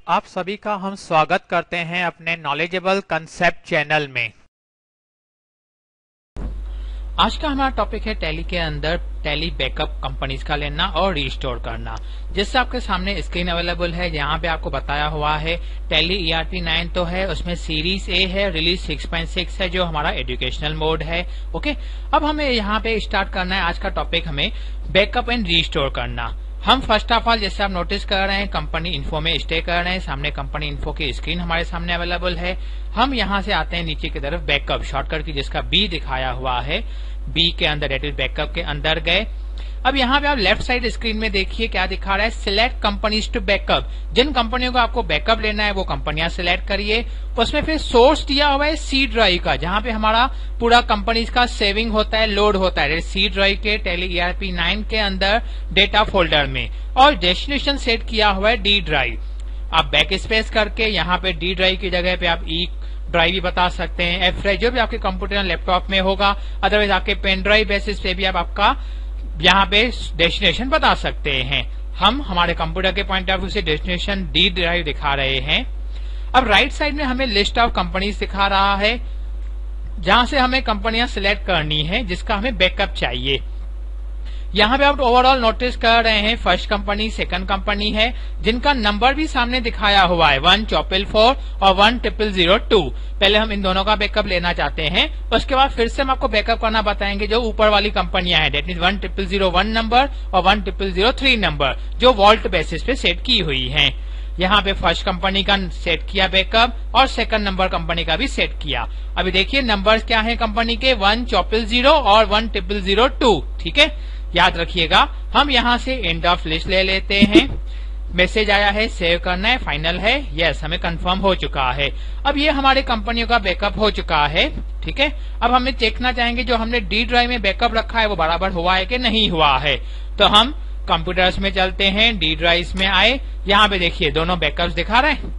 आप सभी का हम स्वागत करते हैं अपने नॉलेजेबल कंसेप्ट चैनल में। आज का हमारा टॉपिक है टैली के अंदर टैली बैकअप कंपनीज का लेना और रिस्टोर करना। जिससे आपके सामने स्क्रीन अवेलेबल है, यहाँ पे आपको बताया हुआ है टैली ERP 9 तो है, उसमें सीरीज ए है, रिलीज 6.6 है जो हमारा एजुकेशनल मोड है। ओके, अब हमें यहाँ पे स्टार्ट करना है आज का टॉपिक, हमें बैकअप एंड रिस्टोर करना। हम फर्स्ट ऑफ ऑल जैसे आप नोटिस कर रहे हैं कंपनी इन्फो में स्टे कर रहे हैं, सामने कंपनी इन्फो की स्क्रीन हमारे सामने अवेलेबल है। हम यहाँ से आते हैं नीचे की तरफ बैकअप शॉर्टकट की, जिसका बी दिखाया हुआ है, बी के अंदर डेट इज बैकअप के अंदर गए। अब यहाँ पे आप लेफ्ट साइड स्क्रीन में देखिए क्या दिखा रहा है, सिलेक्ट कंपनीज टू बैकअप। जिन कंपनियों को आपको बैकअप लेना है वो कंपनियां सिलेक्ट करिए। उसमें फिर सोर्स दिया हुआ है सी ड्राइव का, जहां पे हमारा पूरा कंपनीज का सेविंग होता है, लोड होता है सी ड्राइव के टैली ERP 9 के अंदर डेटा फोल्डर में, और डेस्टिनेशन सेट किया हुआ है डी ड्राइव। आप बैक स्पेस करके यहाँ पे डी ड्राइव की जगह पे आप ई ड्राइव भी बता सकते हैं, एफ ड्राइव जो भी आपके कंप्यूटर लैपटॉप में होगा, अदरवाइज आपके पेन ड्राइव बेसिस पे भी आप आपका यहाँ पे डेस्टिनेशन बता सकते हैं। हम हमारे कंप्यूटर के पॉइंट ऑफ व्यू से डेस्टिनेशन डी ड्राइव दिखा रहे हैं। अब राइट साइड में हमें लिस्ट ऑफ कंपनीज दिखा रहा है, जहां से हमें कंपनियां सिलेक्ट करनी है जिसका हमें बैकअप चाहिए। यहाँ पे आप ओवरऑल नोटिस कर रहे हैं फर्स्ट कंपनी, सेकंड कंपनी है, जिनका नंबर भी सामने दिखाया हुआ है 1444 और 10002। पहले हम इन दोनों का बैकअप लेना चाहते हैं, उसके बाद फिर से हम आपको बैकअप करना बताएंगे जो ऊपर वाली कंपनियां हैं, डेट मीन 10001 नंबर और 10003 नंबर जो वॉल्ट बेसिस पे सेट की हुई है। यहाँ पे फर्स्ट कंपनी का सेट किया बैकअप और सेकंड नंबर कंपनी का भी सेट किया। अभी देखिए नंबर्स क्या है कंपनी के, 1440 और 10002। ठीक है, याद रखिएगा। हम यहाँ से एंड ऑफ लिस्ट ले लेते हैं। मैसेज आया है सेव करना है, फाइनल है, यस हमें कंफर्म हो चुका है। अब ये हमारे कंपनियों का बैकअप हो चुका है। ठीक है, अब हमें देखना चाहेंगे जो हमने डी ड्राइव में बैकअप रखा है वो बराबर हुआ है कि नहीं हुआ है। तो हम कंप्यूटर्स में चलते हैं, डी ड्राइव में आए, यहाँ पे देखिए दोनों बैकअप्स दिखा रहे हैं।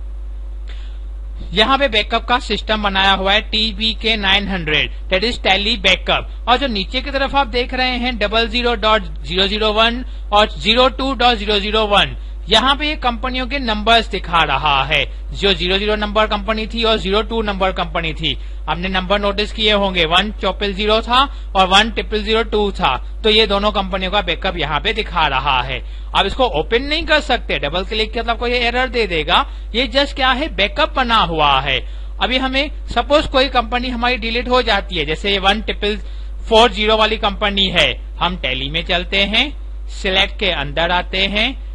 यहाँ पे बैकअप का सिस्टम बनाया हुआ है TBK 900, that is tally backup. और जो नीचे की तरफ आप देख रहे हैं 00.001 और 02.001, यहाँ पे ये कंपनियों के नंबर्स दिखा रहा है। जो 00 नंबर कंपनी थी और 02 नंबर कंपनी थी, आपने नंबर नोटिस किए होंगे, 1440 था और 10002 था। तो ये दोनों कंपनियों का बैकअप यहाँ पे दिखा रहा है। आप इसको ओपन नहीं कर सकते, डबल क्लिक किया तो आपको ये एरर दे देगा। ये जस्ट क्या है, बैकअप बना हुआ है। अभी हमें सपोज कोई कंपनी हमारी डिलीट हो जाती है, जैसे ये 10040 वाली कंपनी है, हम टैली में चलते हैं, सिलेक्ट के अंदर आते हैं,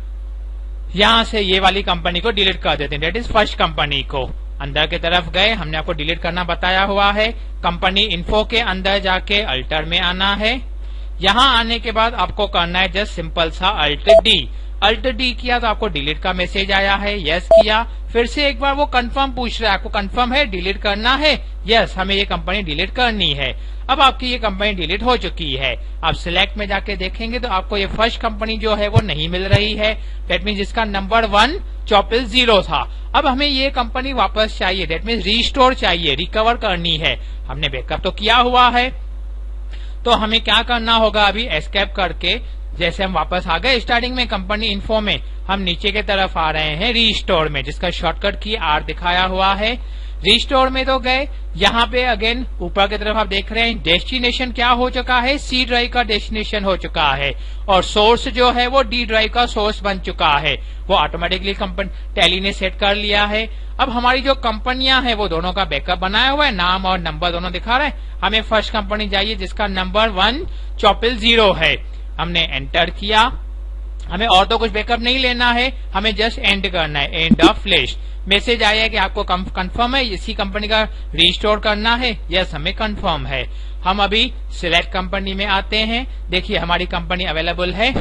यहाँ से ये वाली कंपनी को डिलीट कर देते हैं, डेट इज फर्स्ट कंपनी को। अंदर की तरफ गए, हमने आपको डिलीट करना बताया हुआ है। कंपनी इन्फो के अंदर जाके अल्टर में आना है। यहाँ आने के बाद आपको करना है जस्ट सिंपल सा अल्ट डी किया तो आपको डिलीट का मैसेज आया है, यस किया। फिर से एक बार वो कंफर्म पूछ रहा है, आपको कंफर्म है डिलीट करना है, यस हमें ये कंपनी डिलीट करनी है। अब आपकी ये कंपनी डिलीट हो चुकी है। आप सिलेक्ट में जाके देखेंगे तो आपको ये फर्स्ट कंपनी जो है वो नहीं मिल रही है, दैट मीन जिसका नंबर 1440 था। अब हमें ये कंपनी वापस चाहिए, दैट मीन रिस्टोर चाहिए, रिकवर करनी है। हमने बैकअप तो किया हुआ है, तो हमें क्या करना होगा, अभी एस्केप करके जैसे हम वापस आ गए स्टार्टिंग में कंपनी इन्फो में, हम नीचे की तरफ आ रहे हैं रिस्टोर में, जिसका शॉर्टकट की आर दिखाया हुआ है। रिस्टोर में तो गए, यहाँ पे अगेन ऊपर की तरफ आप देख रहे हैं डेस्टिनेशन क्या हो चुका है, सी ड्राइव का डेस्टिनेशन हो चुका है, और सोर्स जो है वो डी ड्राइव का सोर्स बन चुका है, वो ऑटोमेटिकली टैली ने सेट कर लिया है। अब हमारी जो कंपनियां हैं वो दोनों का बैकअप बनाया हुआ है, नाम और नंबर दोनों दिखा रहे हैं। हमें फर्स्ट कंपनी चाहिए जिसका नंबर 1440 है, हमने एंटर किया। हमें और तो कुछ बैकअप नहीं लेना है, हमें जस्ट एंड करना है, एंड ऑफ लिस्ट। मैसेज आया है कि आपको कंफर्म है इसी कंपनी का रिस्टोर करना है, यस हमें कंफर्म है। हम अभी सिलेक्ट कंपनी में आते हैं, देखिए हमारी कंपनी अवेलेबल है।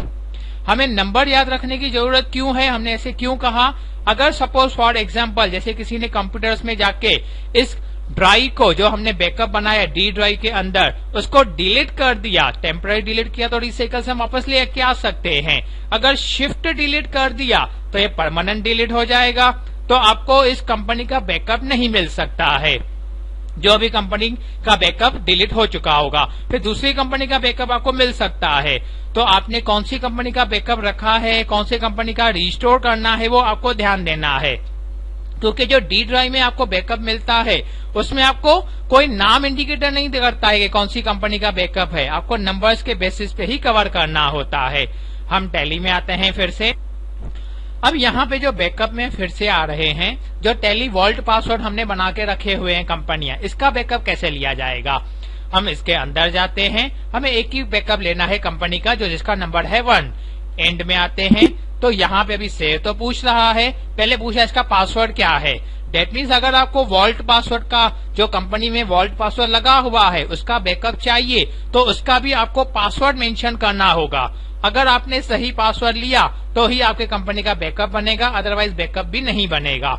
हमें नंबर याद रखने की जरूरत क्यों है, हमने ऐसे क्यों कहा, अगर सपोज फॉर एग्जांपल जैसे किसी ने कंप्यूटर्स में जाके इस ड्राइव को जो हमने बैकअप बनाया डी ड्राइव के अंदर उसको डिलीट कर दिया, टेम्पररी डिलीट किया तो रिसाइकल से हम वापस लेके आ सकते हैं। अगर शिफ्ट डिलीट कर दिया तो ये परमानेंट डिलीट हो जाएगा, तो आपको इस कंपनी का बैकअप नहीं मिल सकता है। जो भी कंपनी का बैकअप डिलीट हो चुका होगा, फिर दूसरी कंपनी का बैकअप आपको मिल सकता है। तो आपने कौन सी कंपनी का बैकअप रखा है, कौन सी कंपनी का रिस्टोर करना है, वो आपको ध्यान देना है। क्योंकि जो डी ड्राइव में आपको बैकअप मिलता है उसमें आपको कोई नाम इंडिकेटर नहीं करता है कि कौन सी कंपनी का बैकअप है, आपको नंबर्स के बेसिस पे ही कवर करना होता है। हम टैली में आते हैं फिर से। अब यहाँ पे जो बैकअप में फिर से आ रहे हैं, जो टैली वॉल्ट पासवर्ड हमने बना के रखे हुए हैं कंपनियां, इसका बैकअप कैसे लिया जाएगा। हम इसके अंदर जाते हैं, हमें एक ही बैकअप लेना है कंपनी का जो जिसका नंबर है 1। एंड में आते हैं तो यहाँ पे अभी सेव तो पूछ रहा है, पहले पूछा इसका पासवर्ड क्या है। डेट मीन्स अगर आपको वॉल्ट पासवर्ड का जो कंपनी में वॉल्ट पासवर्ड लगा हुआ है उसका बैकअप चाहिए तो उसका भी आपको पासवर्ड मेंशन करना होगा। अगर आपने सही पासवर्ड लिया तो ही आपके कंपनी का बैकअप बनेगा, अदरवाइज बैकअप भी नहीं बनेगा।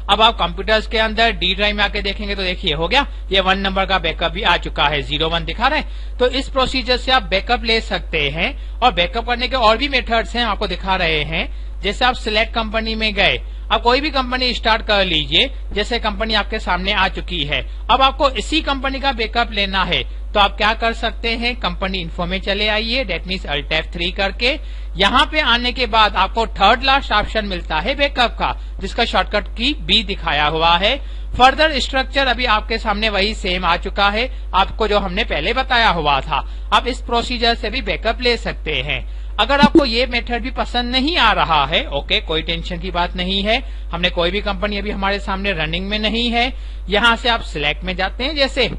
अब आप कंप्यूटर्स के अंदर डी ड्राइव में आके देखेंगे तो देखिए हो गया, ये 1 नंबर का बैकअप भी आ चुका है, 01 दिखा रहा है। तो इस प्रोसीजर से आप बैकअप ले सकते हैं और बैकअप करने के और भी मेथड्स हैं, आपको दिखा रहे हैं। जैसे आप सिलेक्ट कंपनी में गए, आप कोई भी कंपनी स्टार्ट कर लीजिए, जैसे कंपनी आपके सामने आ चुकी है। अब आपको इसी कंपनी का बैकअप लेना है तो आप क्या कर सकते हैं, कंपनी इन्फो में चले आइए, डेट मीन्स अल्ट F3 करके। यहाँ पे आने के बाद आपको थर्ड लास्ट ऑप्शन मिलता है बैकअप का, जिसका शॉर्टकट की B दिखाया हुआ है। फर्दर स्ट्रक्चर अभी आपके सामने वही सेम आ चुका है, आपको जो हमने पहले बताया हुआ था। आप इस प्रोसीजर से भी बैकअप ले सकते हैं। अगर आपको ये मेथड भी पसंद नहीं आ रहा है, ओके, कोई टेंशन की बात नहीं है। हमने कोई भी कंपनी अभी हमारे सामने रनिंग में नहीं है। यहाँ से आप सिलेक्ट में जाते हैं, जैसे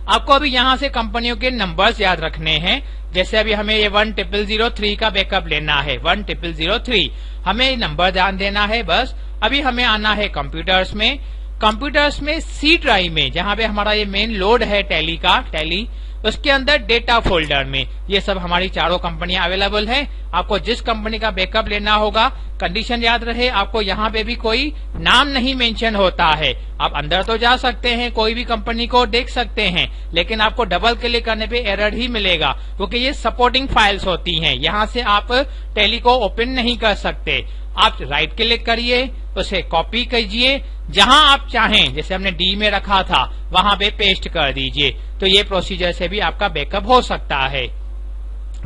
आपको अभी यहाँ से कंपनियों के नंबर्स याद रखने हैं। जैसे अभी हमें ये 10003 का बैकअप लेना है, 10003 हमें नंबर ध्यान देना है बस। अभी हमें आना है कंप्यूटर्स में, कंप्यूटर्स में सी ड्राइव में, जहाँ पे हमारा ये मेन लोड है टैली का, टैली उसके अंदर डेटा फोल्डर में ये सब हमारी चारों कंपनियां अवेलेबल है। आपको जिस कंपनी का बैकअप लेना होगा, कंडीशन याद रहे, आपको यहाँ पे भी कोई नाम नहीं मेंशन होता है। आप अंदर तो जा सकते हैं, कोई भी कंपनी को देख सकते हैं, लेकिन आपको डबल क्लिक करने पे एरर ही मिलेगा, क्योंकि ये सपोर्टिंग फाइल्स होती हैं। यहाँ से आप टैली को ओपन नहीं कर सकते। आप राइट क्लिक करिए, उसे कॉपी कीजिए, जहां आप चाहें, जैसे हमने डी में रखा था वहां पे पेस्ट कर दीजिए। तो ये प्रोसीजर से भी आपका बैकअप हो सकता है,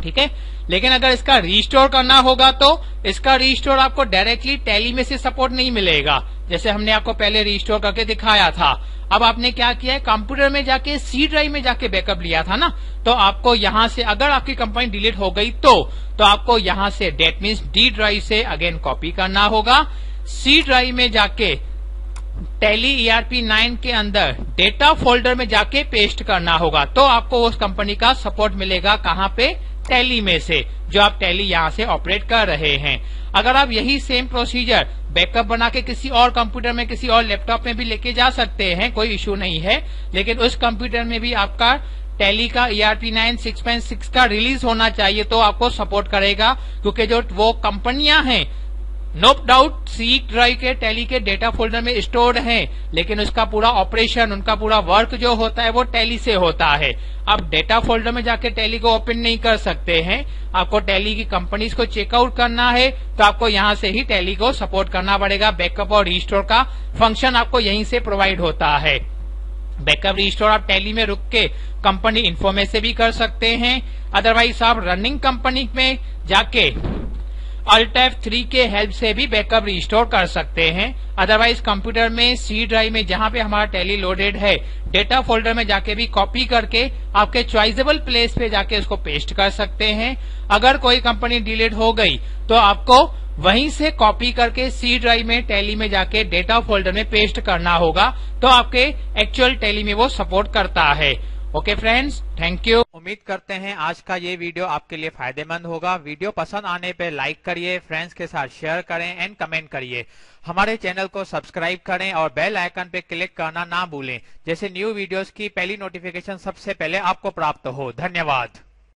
ठीक है। लेकिन अगर इसका रीस्टोर करना होगा तो इसका रीस्टोर आपको डायरेक्टली टैली में से सपोर्ट नहीं मिलेगा, जैसे हमने आपको पहले रीस्टोर करके दिखाया था। अब आपने क्या किया है, कंप्यूटर में जाके सी ड्राइव में जाके बैकअप लिया था ना, तो आपको यहाँ से अगर आपकी कंपनी डिलीट हो गई तो आपको यहाँ से डेट मीन्स डी ड्राइव से अगेन कॉपी करना होगा, सी ड्राइव में जाके टैली ERP9 के अंदर डेटा फोल्डर में जाके पेस्ट करना होगा, तो आपको उस कंपनी का सपोर्ट मिलेगा। कहाँ पे, टैली में से, जो आप टैली यहाँ से ऑपरेट कर रहे हैं। अगर आप यही सेम प्रोसीजर बैकअप बना के किसी और कंप्यूटर में, किसी और लैपटॉप में भी लेके जा सकते हैं, कोई इश्यू नहीं है। लेकिन उस कंप्यूटर में भी आपका टैली का ERP9 6.6 का रिलीज होना चाहिए, तो आपको सपोर्ट करेगा। क्योंकि जो वो कंपनियां हैं, नो डाउट सी ड्राइव के टैली के डेटा फोल्डर में स्टोर्ड हैं, लेकिन उसका पूरा ऑपरेशन, उनका पूरा वर्क जो होता है वो टैली से होता है। आप डेटा फोल्डर में जाके टैली को ओपन नहीं कर सकते हैं। आपको टैली की कंपनीज को चेकआउट करना है तो आपको यहाँ से ही टैली को सपोर्ट करना पड़ेगा। बैकअप और रीस्टोर का फंक्शन आपको यहीं से प्रोवाइड होता है। बैकअप रीस्टोर आप टैली में रुक के कंपनी इन्फो में से भी कर सकते हैं, अदरवाइज आप रनिंग कंपनी में जाके अल्ट F3 के हेल्प से भी बैकअप रिस्टोर कर सकते हैं। अदरवाइज कंप्यूटर में सी ड्राइव में जहां पे हमारा टैली लोडेड है, डेटा फोल्डर में जाके भी कॉपी करके आपके चॉइसेबल प्लेस पे जाके उसको पेस्ट कर सकते हैं। अगर कोई कंपनी डिलीट हो गई तो आपको वहीं से कॉपी करके सी ड्राइव में टैली में जाके डेटा फोल्डर में पेस्ट करना होगा, तो आपके एक्चुअल टैली में वो सपोर्ट करता है। Okay friends, thank you. उम्मीद करते हैं आज का ये वीडियो आपके लिए फायदेमंद होगा। वीडियो पसंद आने पे लाइक करिए, फ्रेंड्स के साथ शेयर करें एंड कमेंट करिए। हमारे चैनल को सब्सक्राइब करें और बेल आइकन पे क्लिक करना ना भूलें, जैसे न्यू वीडियोस की पहली नोटिफिकेशन सबसे पहले आपको प्राप्त हो। धन्यवाद।